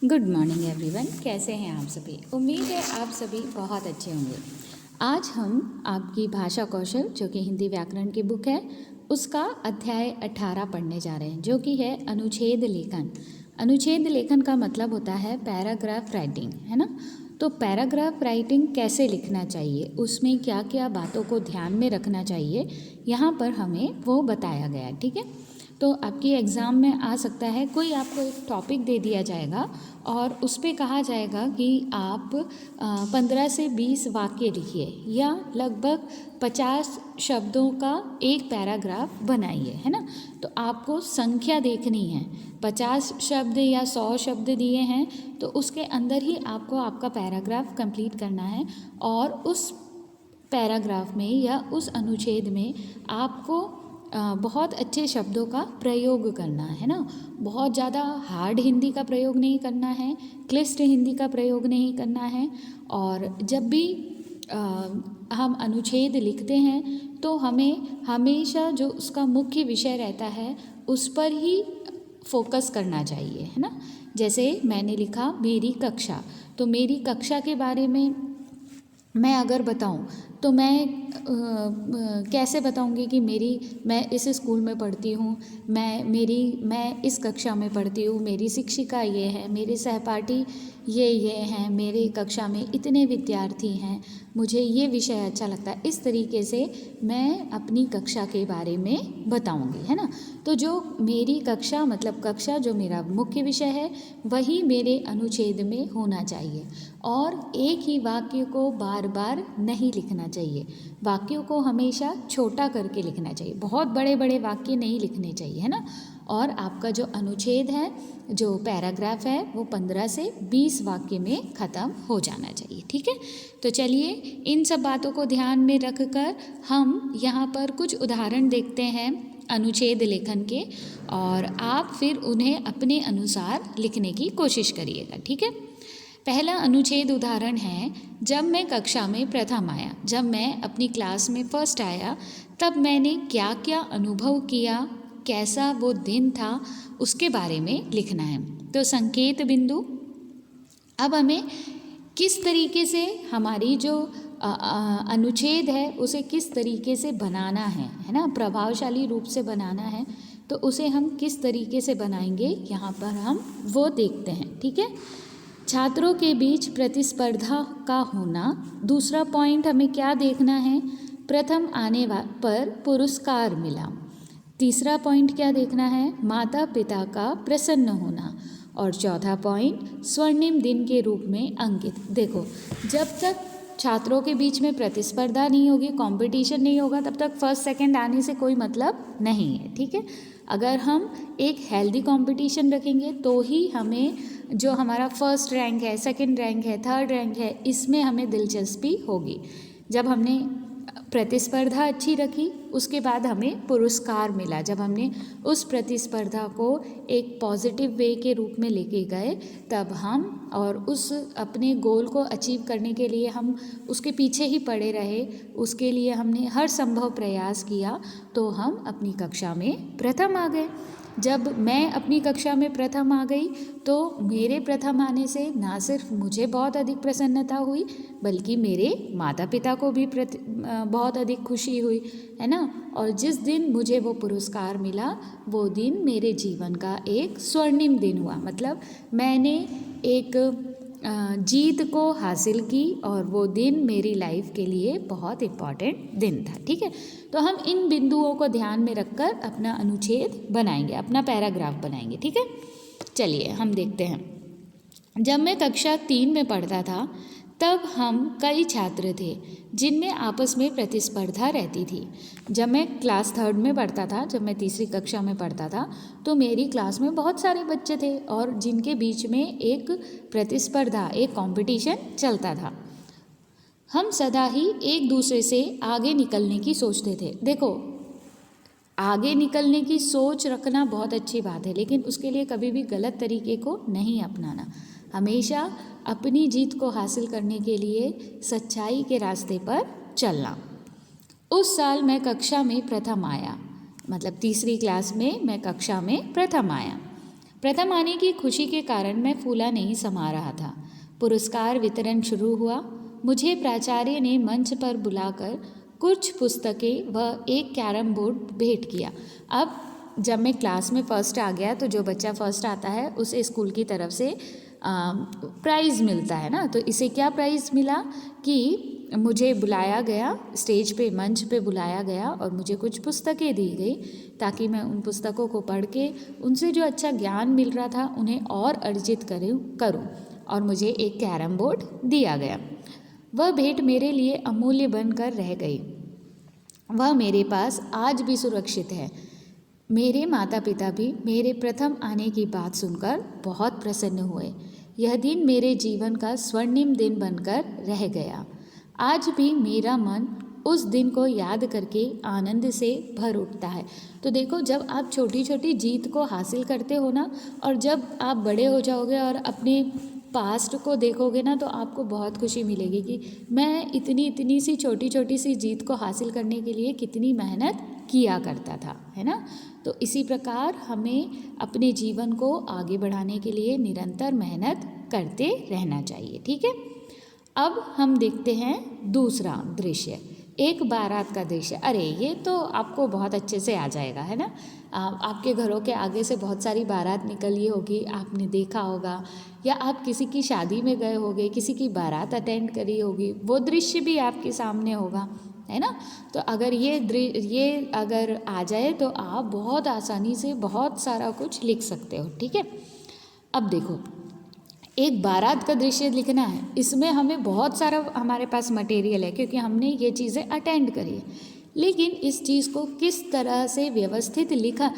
Good morning everyone. कैसे हैं आप सभी? उम्मीद है आप सभी बहुत अच्छे होंगे। आज हम आपकी भाषा कौशल जो कि हिंदी व्याकरण की बुक है उसका अध्याय 18 पढ़ने जा रहे हैं, जो कि है अनुच्छेद लेखन। अनुच्छेद लेखन का मतलब होता है पैराग्राफ राइटिंग, है ना। तो पैराग्राफ राइटिंग कैसे लिखना चाहिए, उसमें क्या क्या बातों को ध्यान में रखना चाहिए, यहाँ पर हमें वो बताया गया है। ठीक है, तो आपकी एग्ज़ाम में आ सकता है कोई आपको एक टॉपिक दे दिया जाएगा और उस पर कहा जाएगा कि आप 15 से 20 वाक्य लिखिए या लगभग 50 शब्दों का एक पैराग्राफ बनाइए, है ना। तो आपको संख्या देखनी है, 50 शब्द या 100 शब्द दिए हैं तो उसके अंदर ही आपको आपका पैराग्राफ कंप्लीट करना है और उस पैराग्राफ में या उस अनुच्छेद में आपको बहुत अच्छे शब्दों का प्रयोग करना है ना। बहुत ज़्यादा हार्ड हिंदी का प्रयोग नहीं करना है, क्लिष्ट हिंदी का प्रयोग नहीं करना है। और जब भी हम अनुच्छेद लिखते हैं तो हमें हमेशा जो उसका मुख्य विषय रहता है उस पर ही फोकस करना चाहिए, है ना। जैसे मैंने लिखा मेरी कक्षा, तो मेरी कक्षा के बारे में मैं अगर बताऊं तो मैं कैसे बताऊंगी कि मैं इस स्कूल में पढ़ती हूँ, मैं इस कक्षा में पढ़ती हूँ, मेरी शिक्षिका ये है, मेरे सहपाठी ये हैं, मेरे कक्षा में इतने विद्यार्थी हैं, मुझे ये विषय अच्छा लगता है। इस तरीके से मैं अपनी कक्षा के बारे में बताऊंगी, है ना। तो जो मेरी कक्षा मतलब कक्षा जो मेरा मुख्य विषय है वही मेरे अनुच्छेद में होना चाहिए। और एक ही वाक्य को बार बार नहीं लिखना चाहिए, वाक्यों को हमेशा छोटा करके लिखना चाहिए, बहुत बड़े बड़े वाक्य नहीं लिखने चाहिए, है ना। और आपका जो अनुच्छेद है, जो पैराग्राफ है, वो 15 से 20 वाक्य में ख़त्म हो जाना चाहिए। ठीक है, तो चलिए इन सब बातों को ध्यान में रखकर हम यहाँ पर कुछ उदाहरण देखते हैं अनुच्छेद लेखन के, और आप फिर उन्हें अपने अनुसार लिखने की कोशिश करिएगा। ठीक है, पहला अनुच्छेद उदाहरण है, जब मैं कक्षा में प्रथम आया, जब मैं अपनी क्लास में फर्स्ट आया तब मैंने क्या क्या अनुभव किया, कैसा वो दिन था, उसके बारे में लिखना है। तो संकेत बिंदु, अब हमें किस तरीके से हमारी जो अनुच्छेद है उसे किस तरीके से बनाना है ना, प्रभावशाली रूप से बनाना है, तो उसे हम किस तरीके से बनाएंगे यहाँ पर हम वो देखते हैं। ठीक है, छात्रों के बीच प्रतिस्पर्धा का होना। दूसरा पॉइंट हमें क्या देखना है, प्रथम आने पर पुरस्कार मिला। तीसरा पॉइंट क्या देखना है, माता पिता का प्रसन्न होना। और चौथा पॉइंट स्वर्णिम दिन के रूप में अंकित। देखो, जब तक छात्रों के बीच में प्रतिस्पर्धा नहीं होगी, कंपटीशन नहीं होगा, तब तक फर्स्ट सेकंड आने से कोई मतलब नहीं है। ठीक है, अगर हम एक हेल्दी कंपटीशन रखेंगे तो ही हमें जो हमारा फर्स्ट रैंक है, सेकंड रैंक है, थर्ड रैंक है, इसमें हमें दिलचस्पी होगी। जब हमने प्रतिस्पर्धा अच्छी रखी उसके बाद हमें पुरस्कार मिला, जब हमने उस प्रतिस्पर्धा को एक पॉजिटिव वे के रूप में लेके गए, तब हम और उस अपने गोल को अचीव करने के लिए हम उसके पीछे ही पड़े रहे, उसके लिए हमने हर संभव प्रयास किया, तो हम अपनी कक्षा में प्रथम आ गए। जब मैं अपनी कक्षा में प्रथम आ गई तो मेरे प्रथम आने से ना सिर्फ मुझे बहुत अधिक प्रसन्नता हुई बल्कि मेरे माता पिता को भी बहुत अधिक खुशी हुई, है ना। और जिस दिन मुझे वो पुरस्कार मिला वो दिन मेरे जीवन का एक स्वर्णिम दिन हुआ, मतलब मैंने एक जीत को हासिल की और वो दिन मेरी लाइफ के लिए बहुत इम्पॉर्टेंट दिन था। ठीक है, तो हम इन बिंदुओं को ध्यान में रखकर अपना अनुच्छेद बनाएंगे, अपना पैराग्राफ बनाएंगे। ठीक है, चलिए हम देखते हैं। जब मैं कक्षा 3 में पढ़ता था तब हम कई छात्र थे जिनमें आपस में प्रतिस्पर्धा रहती थी। जब मैं क्लास 3 में पढ़ता था, जब मैं तीसरी कक्षा में पढ़ता था, तो मेरी क्लास में बहुत सारे बच्चे थे और जिनके बीच में एक प्रतिस्पर्धा, एक कंपटीशन चलता था। हम सदा ही एक दूसरे से आगे निकलने की सोचते थे। देखो, आगे निकलने की सोच रखना बहुत अच्छी बात है, लेकिन उसके लिए कभी भी गलत तरीके को नहीं अपनाना। हमेशा अपनी जीत को हासिल करने के लिए सच्चाई के रास्ते पर चलना। उस साल मैं कक्षा में प्रथम आया, मतलब तीसरी क्लास में मैं कक्षा में प्रथम आया। प्रथम आने की खुशी के कारण मैं फूला नहीं समा रहा था। पुरस्कार वितरण शुरू हुआ। मुझे प्राचार्य ने मंच पर बुलाकर कुछ पुस्तकें व एक कैरम बोर्ड भेंट किया। अब जब मैं क्लास में फ़र्स्ट आ गया तो जो बच्चा फ़र्स्ट आता है उसे स्कूल की तरफ से प्राइज़ मिलता है ना। तो इसे क्या प्राइज़ मिला कि मुझे बुलाया गया, स्टेज पे मंच पे बुलाया गया और मुझे कुछ पुस्तकें दी गई ताकि मैं उन पुस्तकों को पढ़ के उनसे जो अच्छा ज्ञान मिल रहा था उन्हें और अर्जित करूं और मुझे एक कैरम बोर्ड दिया गया। वह भेंट मेरे लिए अमूल्य बनकर रह गई। वह मेरे पास आज भी सुरक्षित है। मेरे माता पिता भी मेरे प्रथम आने की बात सुनकर बहुत प्रसन्न हुए। यह दिन मेरे जीवन का स्वर्णिम दिन बनकर रह गया। आज भी मेरा मन उस दिन को याद करके आनंद से भर उठता है। तो देखो, जब आप छोटी छोटी जीत को हासिल करते हो ना, और जब आप बड़े हो जाओगे और अपने पास्ट को देखोगे ना, तो आपको बहुत खुशी मिलेगी कि मैं इतनी इतनी सी छोटी छोटी सी जीत को हासिल करने के लिए कितनी मेहनत किया करता था, है ना। तो इसी प्रकार हमें अपने जीवन को आगे बढ़ाने के लिए निरंतर मेहनत करते रहना चाहिए। ठीक है, अब हम देखते हैं दूसरा दृश्य, एक बारात का दृश्य। अरे ये तो आपको बहुत अच्छे से आ जाएगा, है ना। आपके घरों के आगे से बहुत सारी बारात निकली होगी, आपने देखा होगा, या आप किसी की शादी में गए होगे, किसी की बारात अटेंड करी होगी, वो दृश्य भी आपके सामने होगा, है ना। तो अगर ये अगर आ जाए तो आप बहुत आसानी से बहुत सारा कुछ लिख सकते हो। ठीक है, अब देखो, एक बारात का दृश्य लिखना है, इसमें हमें बहुत सारा हमारे पास मटेरियल है क्योंकि हमने ये चीज़ें अटेंड करी है। लेकिन इस चीज़ को किस तरह से व्यवस्थित लिखा,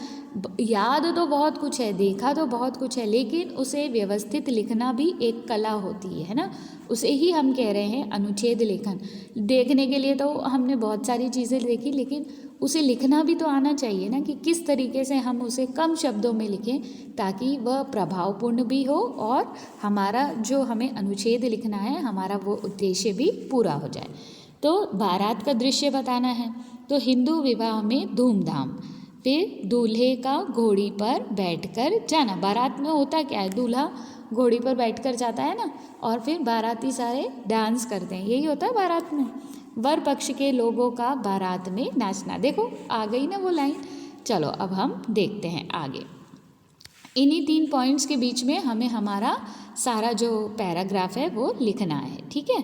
याद तो बहुत कुछ है, देखा तो बहुत कुछ है, लेकिन उसे व्यवस्थित लिखना भी एक कला होती है ना। उसे ही हम कह रहे हैं अनुच्छेद लेखन। देखने के लिए तो हमने बहुत सारी चीज़ें देखी, लेकिन उसे लिखना भी तो आना चाहिए ना, कि किस तरीके से हम उसे कम शब्दों में लिखें ताकि वह प्रभावपूर्ण भी हो और हमारा जो हमें अनुच्छेद लिखना है, हमारा वो उद्देश्य भी पूरा हो जाए। तो बारात का दृश्य बताना है तो हिंदू विवाह में धूमधाम, फिर दूल्हे का घोड़ी पर बैठकर जाना। बारात में होता क्या है, दूल्हा घोड़ी पर बैठकर जाता है ना, और फिर बाराती सारे डांस करते हैं, यही होता है बारात में। वर पक्ष के लोगों का बारात में नाचना। देखो आ गई ना वो लाइन। चलो अब हम देखते हैं आगे। इन्हीं 3 पॉइंट्स के बीच में हमें हमारा सारा जो पैराग्राफ है वो लिखना है। ठीक है,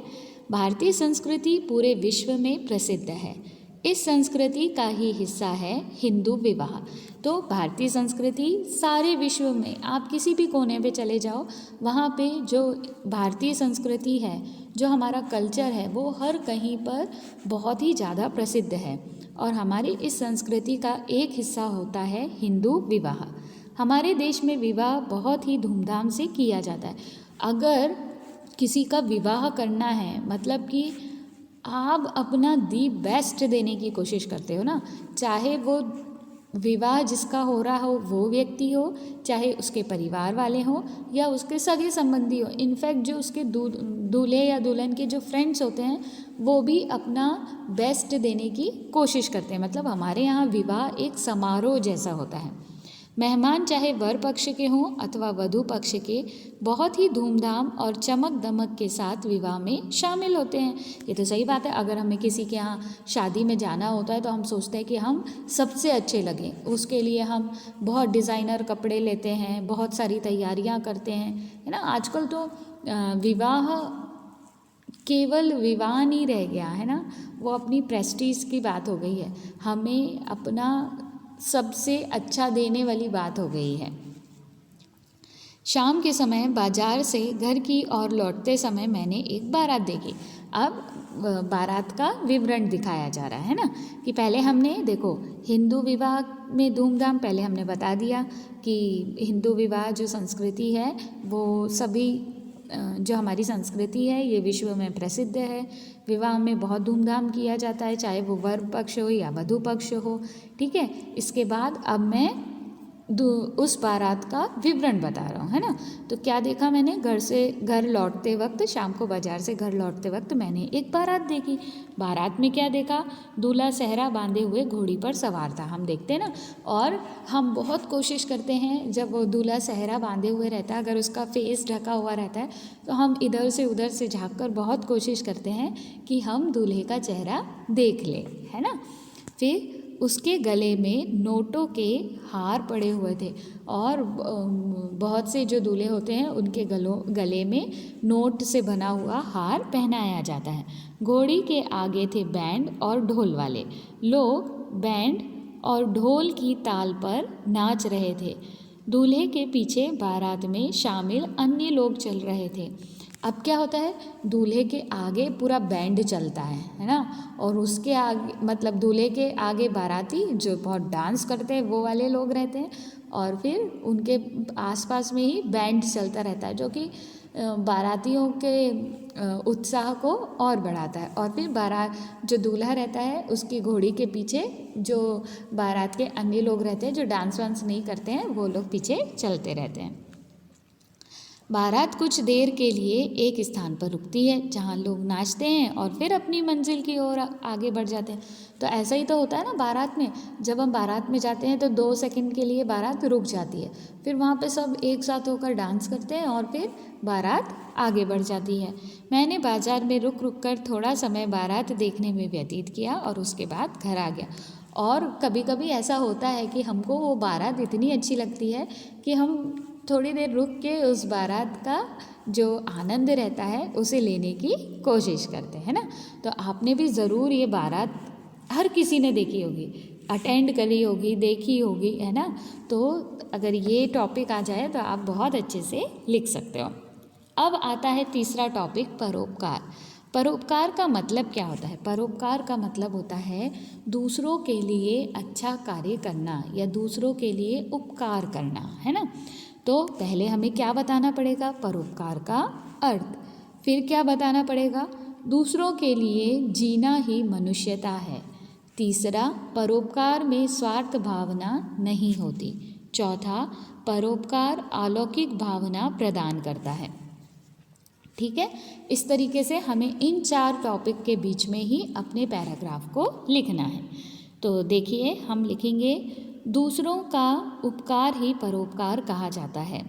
भारतीय संस्कृति पूरे विश्व में प्रसिद्ध है। इस संस्कृति का ही हिस्सा है हिंदू विवाह। तो भारतीय संस्कृति सारे विश्व में, आप किसी भी कोने पे चले जाओ, वहाँ पे जो भारतीय संस्कृति है, जो हमारा कल्चर है, वो हर कहीं पर बहुत ही ज़्यादा प्रसिद्ध है। और हमारी इस संस्कृति का एक हिस्सा होता है हिंदू विवाह। हमारे देश में विवाह बहुत ही धूमधाम से किया जाता है। अगर किसी का विवाह करना है, मतलब कि आप अपना दी बेस्ट देने की कोशिश करते हो ना, चाहे वो विवाह जिसका हो रहा हो वो व्यक्ति हो, चाहे उसके परिवार वाले हों या उसके सगे संबंधी हो, इनफैक्ट जो उसके दूल्हे या दुल्हन के जो फ्रेंड्स होते हैं वो भी अपना बेस्ट देने की कोशिश करते हैं। मतलब हमारे यहाँ विवाह एक समारोह जैसा होता है। मेहमान चाहे वर पक्ष के हों अथवा वधू पक्ष के, बहुत ही धूमधाम और चमक दमक के साथ विवाह में शामिल होते हैं। ये तो सही बात है। अगर हमें किसी के यहाँ शादी में जाना होता है तो हम सोचते हैं कि हम सबसे अच्छे लगें, उसके लिए हम बहुत डिज़ाइनर कपड़े लेते हैं, बहुत सारी तैयारियाँ करते हैं, है ना। आजकल तो विवाह केवल विवाह नहीं रह गया है ना, वो अपनी प्रेस्टीज की बात हो गई है, हमें अपना सबसे अच्छा देने वाली बात हो गई है। शाम के समय बाजार से घर की ओर लौटते समय मैंने एक बारात देखी। अब बारात का विवरण दिखाया जा रहा है ना, कि पहले हमने देखो हिंदू विवाह में धूमधाम, पहले हमने बता दिया कि हिंदू विवाह जो संस्कृति है वो सभी जो हमारी संस्कृति है ये विश्व में प्रसिद्ध है। विवाह में बहुत धूमधाम किया जाता है, चाहे वो वर पक्ष हो या वधू पक्ष हो। ठीक है, इसके बाद अब मैं उस बारात का विवरण बता रहा हूँ, है ना। तो क्या देखा मैंने, घर लौटते वक्त, शाम को बाजार से घर लौटते वक्त मैंने एक बारात देखी। बारात में क्या देखा, दूल्हा सेहरा बांधे हुए घोड़ी पर सवार था। हम देखते हैं ना, और हम बहुत कोशिश करते हैं जब वो दूल्हा सेहरा बांधे हुए रहता है, अगर उसका फेस ढका हुआ रहता है तो हम इधर से उधर से झाँक कर बहुत कोशिश करते हैं कि हम दूल्हे का चेहरा देख लें, है ना। फिर उसके गले में नोटों के हार पड़े हुए थे, और बहुत से जो दूल्हे होते हैं उनके गले में नोट से बना हुआ हार पहनाया जाता है। घोड़ी के आगे थे बैंड और ढोल वाले लोग, बैंड और ढोल की ताल पर नाच रहे थे। दूल्हे के पीछे बारात में शामिल अन्य लोग चल रहे थे। अब क्या होता है, दूल्हे के आगे पूरा बैंड चलता है ना, और उसके आगे मतलब दूल्हे के आगे बाराती जो बहुत डांस करते हैं वो वाले लोग रहते हैं, और फिर उनके आसपास में ही बैंड चलता रहता है, जो कि बारातियों के उत्साह को और बढ़ाता है। और फिर बारात जो दूल्हा रहता है उसकी घोड़ी के पीछे जो बारात के अन्य लोग रहते हैं जो डांस वांस नहीं करते हैं, वो लोग पीछे चलते रहते हैं। बारात कुछ देर के लिए एक स्थान पर रुकती है जहाँ लोग नाचते हैं और फिर अपनी मंजिल की ओर आगे बढ़ जाते हैं। तो ऐसा ही तो होता है ना बारात में, जब हम बारात में जाते हैं तो 2 सेकंड के लिए बारात रुक जाती है, फिर वहाँ पे सब एक साथ होकर डांस करते हैं और फिर बारात आगे बढ़ जाती है। मैंने बाजार में रुक रुक कर थोड़ा समय बारात देखने में व्यतीत किया और उसके बाद घर आ गया। और कभी कभी ऐसा होता है कि हमको वो बारात इतनी अच्छी लगती है कि हम थोड़ी देर रुक के उस बारात का जो आनंद रहता है उसे लेने की कोशिश करते हैं ना। तो आपने भी ज़रूर ये बारात, हर किसी ने देखी होगी, अटेंड करी होगी, देखी होगी, है ना। तो अगर ये टॉपिक आ जाए तो आप बहुत अच्छे से लिख सकते हो। अब आता है तीसरा टॉपिक, परोपकार। परोपकार का मतलब क्या होता है? परोपकार का मतलब होता है दूसरों के लिए अच्छा कार्य करना या दूसरों के लिए उपकार करना, है ना। तो पहले हमें क्या बताना पड़ेगा? परोपकार का अर्थ। फिर क्या बताना पड़ेगा? दूसरों के लिए जीना ही मनुष्यता है। तीसरा, परोपकार में स्वार्थ भावना नहीं होती। चौथा, परोपकार अलौकिक भावना प्रदान करता है। ठीक है, इस तरीके से हमें इन 4 टॉपिक के बीच में ही अपने पैराग्राफ को लिखना है। तो देखिए, हम लिखेंगे दूसरों का उपकार ही परोपकार कहा जाता है।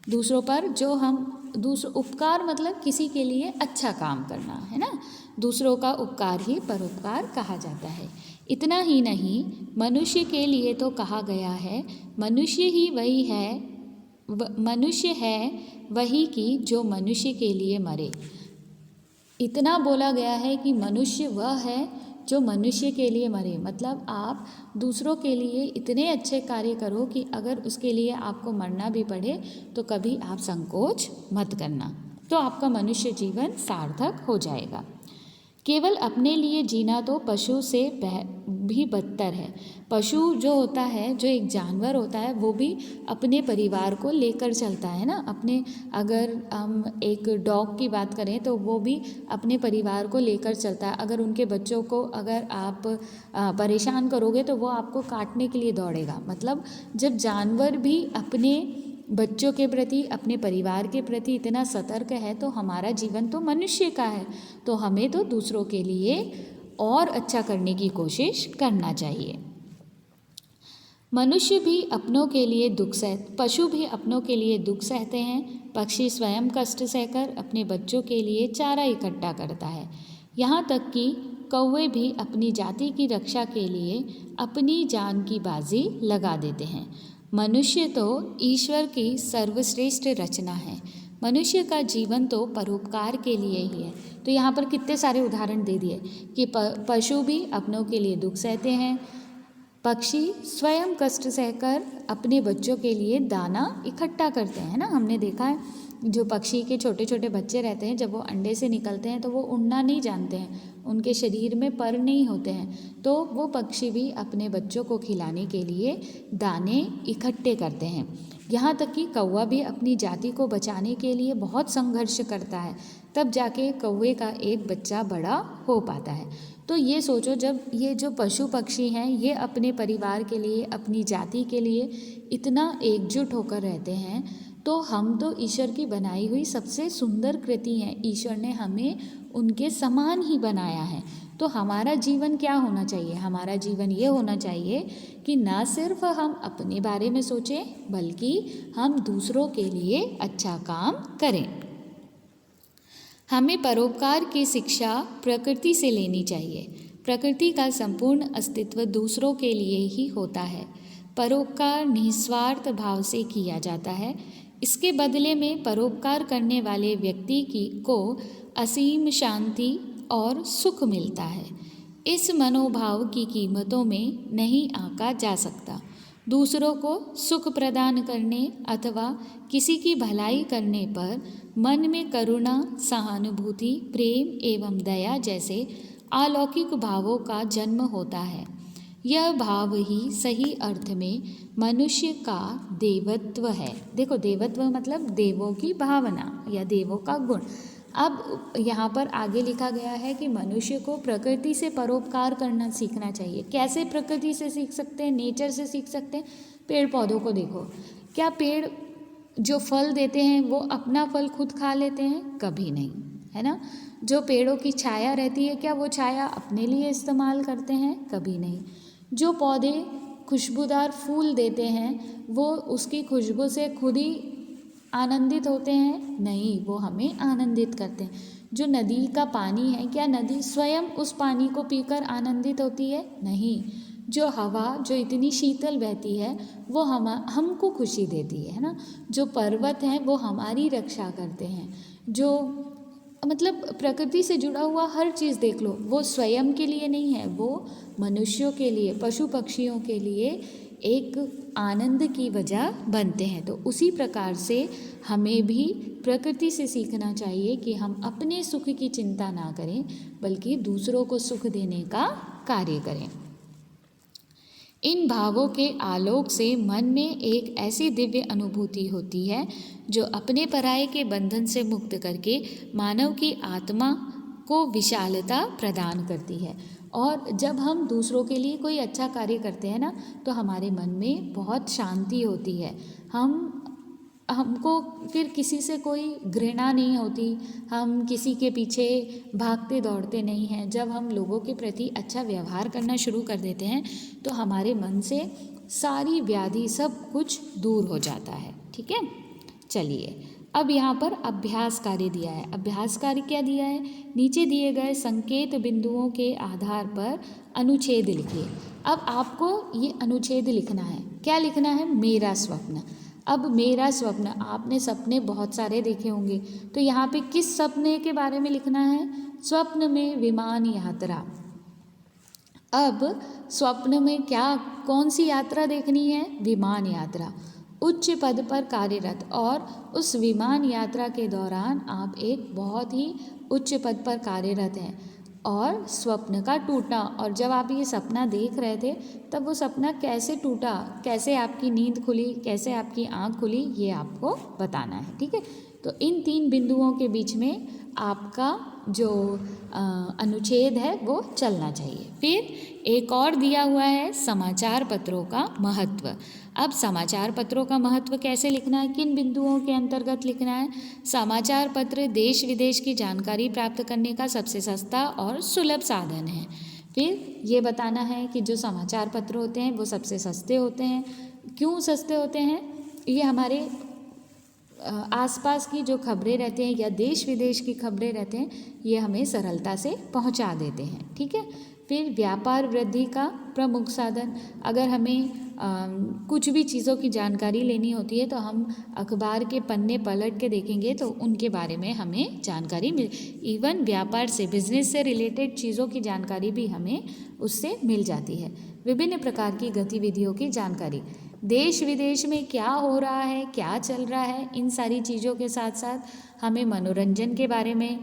दूसरों पर जो हम उपकार मतलब किसी के लिए अच्छा काम करना, है ना। दूसरों का उपकार ही परोपकार कहा जाता है। इतना ही नहीं, मनुष्य के लिए तो कहा गया है, मनुष्य है वही कि जो मनुष्य के लिए मरे। इतना बोला गया है कि मनुष्य वह है जो मनुष्य के लिए मरे। मतलब आप दूसरों के लिए इतने अच्छे कार्य करो कि अगर उसके लिए आपको मरना भी पड़े तो कभी आप संकोच मत करना, तो आपका मनुष्य जीवन सार्थक हो जाएगा। केवल अपने लिए जीना तो पशु से भी बदतर है। पशु जो होता है, जो एक जानवर होता है, वो भी अपने परिवार को लेकर चलता है ना। अगर हम एक डॉग की बात करें तो वो भी अपने परिवार को लेकर चलता है। अगर उनके बच्चों को अगर आप परेशान करोगे तो वो आपको काटने के लिए दौड़ेगा। मतलब जब जानवर भी अपने बच्चों के प्रति, अपने परिवार के प्रति इतना सतर्क है तो हमारा जीवन तो मनुष्य का है, तो हमें तो दूसरों के लिए और अच्छा करने की कोशिश करना चाहिए। मनुष्य भी अपनों के लिए पशु भी अपनों के लिए दुख सहते हैं। पक्षी स्वयं कष्ट सहकर अपने बच्चों के लिए चारा इकट्ठा करता है। यहाँ तक कि कौवे भी अपनी जाति की रक्षा के लिए अपनी जान की बाजी लगा देते हैं। मनुष्य तो ईश्वर की सर्वश्रेष्ठ रचना है। मनुष्य का जीवन तो परोपकार के लिए ही है। तो यहाँ पर कितने सारे उदाहरण दे दिए कि पशु भी अपनों के लिए दुख सहते हैं, पक्षी स्वयं कष्ट सहकर अपने बच्चों के लिए दाना इकट्ठा करते हैं ना। हमने देखा है जो पक्षी के छोटे छोटे बच्चे रहते हैं, जब वो अंडे से निकलते हैं तो वो उड़ना नहीं जानते हैं, उनके शरीर में पर नहीं होते हैं, तो वो पक्षी भी अपने बच्चों को खिलाने के लिए दाने इकट्ठे करते हैं। यहाँ तक कि कौवा भी अपनी जाति को बचाने के लिए बहुत संघर्ष करता है, तब जाके कौवे का एक बच्चा बड़ा हो पाता है। तो ये सोचो, जब ये जो पशु पक्षी हैं ये अपने परिवार के लिए, अपनी जाति के लिए इतना एकजुट होकर रहते हैं, तो हम तो ईश्वर की बनाई हुई सबसे सुंदर कृति हैं। ईश्वर ने हमें उनके समान ही बनाया है। तो हमारा जीवन क्या होना चाहिए? हमारा जीवन ये होना चाहिए कि ना सिर्फ हम अपने बारे में सोचें, बल्कि हम दूसरों के लिए अच्छा काम करें। हमें परोपकार की शिक्षा प्रकृति से लेनी चाहिए। प्रकृति का संपूर्ण अस्तित्व दूसरों के लिए ही होता है। परोपकार निस्वार्थ भाव से किया जाता है। इसके बदले में परोपकार करने वाले व्यक्ति को असीम शांति और सुख मिलता है। इस मनोभाव की कीमतों में नहीं आंका जा सकता। दूसरों को सुख प्रदान करने अथवा किसी की भलाई करने पर मन में करुणा, सहानुभूति, प्रेम एवं दया जैसे अलौकिक भावों का जन्म होता है। यह भाव ही सही अर्थ में मनुष्य का देवत्व है। देखो, देवत्व मतलब देवों की भावना या देवों का गुण। अब यहाँ पर आगे लिखा गया है कि मनुष्य को प्रकृति से परोपकार करना सीखना चाहिए। कैसे प्रकृति से सीख सकते हैं? नेचर से सीख सकते हैं। पेड़ पौधों को देखो, क्या पेड़ जो फल देते हैं वो अपना फल खुद खा लेते हैं? कभी नहीं, है ना। जो पेड़ों की छाया रहती है, क्या वो छाया अपने लिए इस्तेमाल करते हैं? कभी नहीं। जो पौधे खुशबूदार फूल देते हैं, वो उसकी खुशबू से खुद ही आनंदित होते हैं? नहीं, वो हमें आनंदित करते हैं। जो नदी का पानी है, क्या नदी स्वयं उस पानी को पीकर आनंदित होती है? नहीं। जो हवा जो इतनी शीतल बहती है वो हमको खुशी देती है ना। जो पर्वत हैं वो हमारी रक्षा करते हैं। जो मतलब प्रकृति से जुड़ा हुआ हर चीज़ देख लो, वो स्वयं के लिए नहीं है, वो मनुष्यों के लिए, पशु पक्षियों के लिए एक आनंद की वजह बनते हैं। तो उसी प्रकार से हमें भी प्रकृति से सीखना चाहिए कि हम अपने सुख की चिंता ना करें, बल्कि दूसरों को सुख देने का कार्य करें। इन भावों के आलोक से मन में एक ऐसी दिव्य अनुभूति होती है जो अपने पराये के बंधन से मुक्त करके मानव की आत्मा को विशालता प्रदान करती है। और जब हम दूसरों के लिए कोई अच्छा कार्य करते हैं ना, तो हमारे मन में बहुत शांति होती है। हमको फिर किसी से कोई घृणा नहीं होती, हम किसी के पीछे भागते दौड़ते नहीं हैं। जब हम लोगों के प्रति अच्छा व्यवहार करना शुरू कर देते हैं तो हमारे मन से सारी व्याधि सब कुछ दूर हो जाता है। ठीक है, चलिए अब यहाँ पर अभ्यास कार्य दिया है। अभ्यास कार्य क्या दिया है? नीचे दिए गए संकेत बिंदुओं के आधार पर अनुच्छेद लिखिए। अब आपको ये अनुच्छेद लिखना है। क्या लिखना है? मेरा स्वप्न। अब मेरा स्वप्न, आपने सपने बहुत सारे देखे होंगे, तो यहाँ पे किस सपने के बारे में लिखना है? स्वप्न में विमान यात्रा। अब स्वप्न में क्या, कौन सी यात्रा देखनी है? विमान यात्रा। उच्च पद पर कार्यरत, और उस विमान यात्रा के दौरान आप एक बहुत ही उच्च पद पर कार्यरत हैं, और स्वप्न का टूटना। और जब आप ये सपना देख रहे थे तब वो सपना कैसे टूटा, कैसे आपकी नींद खुली, कैसे आपकी आँख खुली, ये आपको बताना है। ठीक है, तो इन 3 बिंदुओं के बीच में आपका जो अनुच्छेद है वो चलना चाहिए। फिर एक और दिया हुआ है समाचार पत्रों का महत्व। अब समाचार पत्रों का महत्व कैसे लिखना है, किन बिंदुओं के अंतर्गत लिखना है? समाचार पत्र देश विदेश की जानकारी प्राप्त करने का सबसे सस्ता और सुलभ साधन है। फिर ये बताना है कि जो समाचार पत्र होते हैं वो सबसे सस्ते होते हैं। क्यों सस्ते होते हैं? ये हमारे आसपास की जो खबरें रहती हैं या देश विदेश की खबरें रहते हैं, ये हमें सरलता से पहुंचा देते हैं। ठीक है, फिर व्यापार वृद्धि का प्रमुख साधन। अगर हमें कुछ भी चीज़ों की जानकारी लेनी होती है तो हम अखबार के पन्ने पलट के देखेंगे तो उनके बारे में हमें जानकारी इवन व्यापार से, बिजनेस से रिलेटेड चीज़ों की जानकारी भी हमें उससे मिल जाती है। विभिन्न प्रकार की गतिविधियों की जानकारी, देश विदेश में क्या हो रहा है, क्या चल रहा है, इन सारी चीज़ों के साथ साथ हमें मनोरंजन के बारे में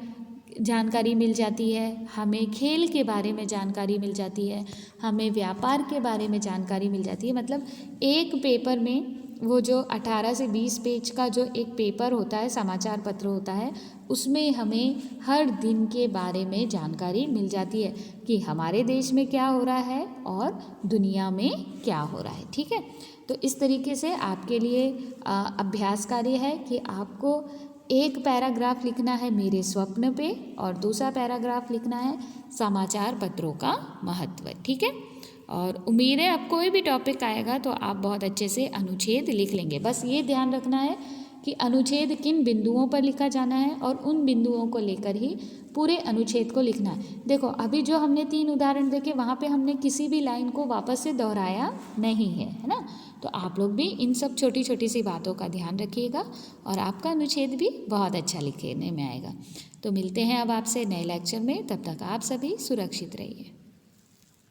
जानकारी मिल जाती है, हमें खेल के बारे में जानकारी मिल जाती है, हमें व्यापार के बारे में जानकारी मिल जाती है। मतलब एक पेपर में वो जो 18 से 20 पेज का जो एक पेपर होता है, समाचार पत्र होता है, उसमें हमें हर दिन के बारे में जानकारी मिल जाती है कि हमारे देश में क्या हो रहा है और दुनिया में क्या हो रहा है। ठीक है, तो इस तरीके से आपके लिए अभ्यास कार्य है कि आपको एक पैराग्राफ लिखना है मेरे स्वप्न पे और दूसरा पैराग्राफ लिखना है समाचार पत्रों का महत्व। ठीक है, और उम्मीद है अब कोई भी टॉपिक आएगा तो आप बहुत अच्छे से अनुच्छेद लिख लेंगे। बस ये ध्यान रखना है कि अनुच्छेद किन बिंदुओं पर लिखा जाना है और उन बिंदुओं को लेकर ही पूरे अनुच्छेद को लिखना है। देखो अभी जो हमने 3 उदाहरण देखे वहाँ पे हमने किसी भी लाइन को वापस से दोहराया नहीं है ना। तो आप लोग भी इन सब छोटी छोटी सी बातों का ध्यान रखिएगा और आपका अनुच्छेद भी बहुत अच्छा लिखने में आएगा। तो मिलते हैं अब आपसे नए लेक्चर में, तब तक आप सभी सुरक्षित रहिए।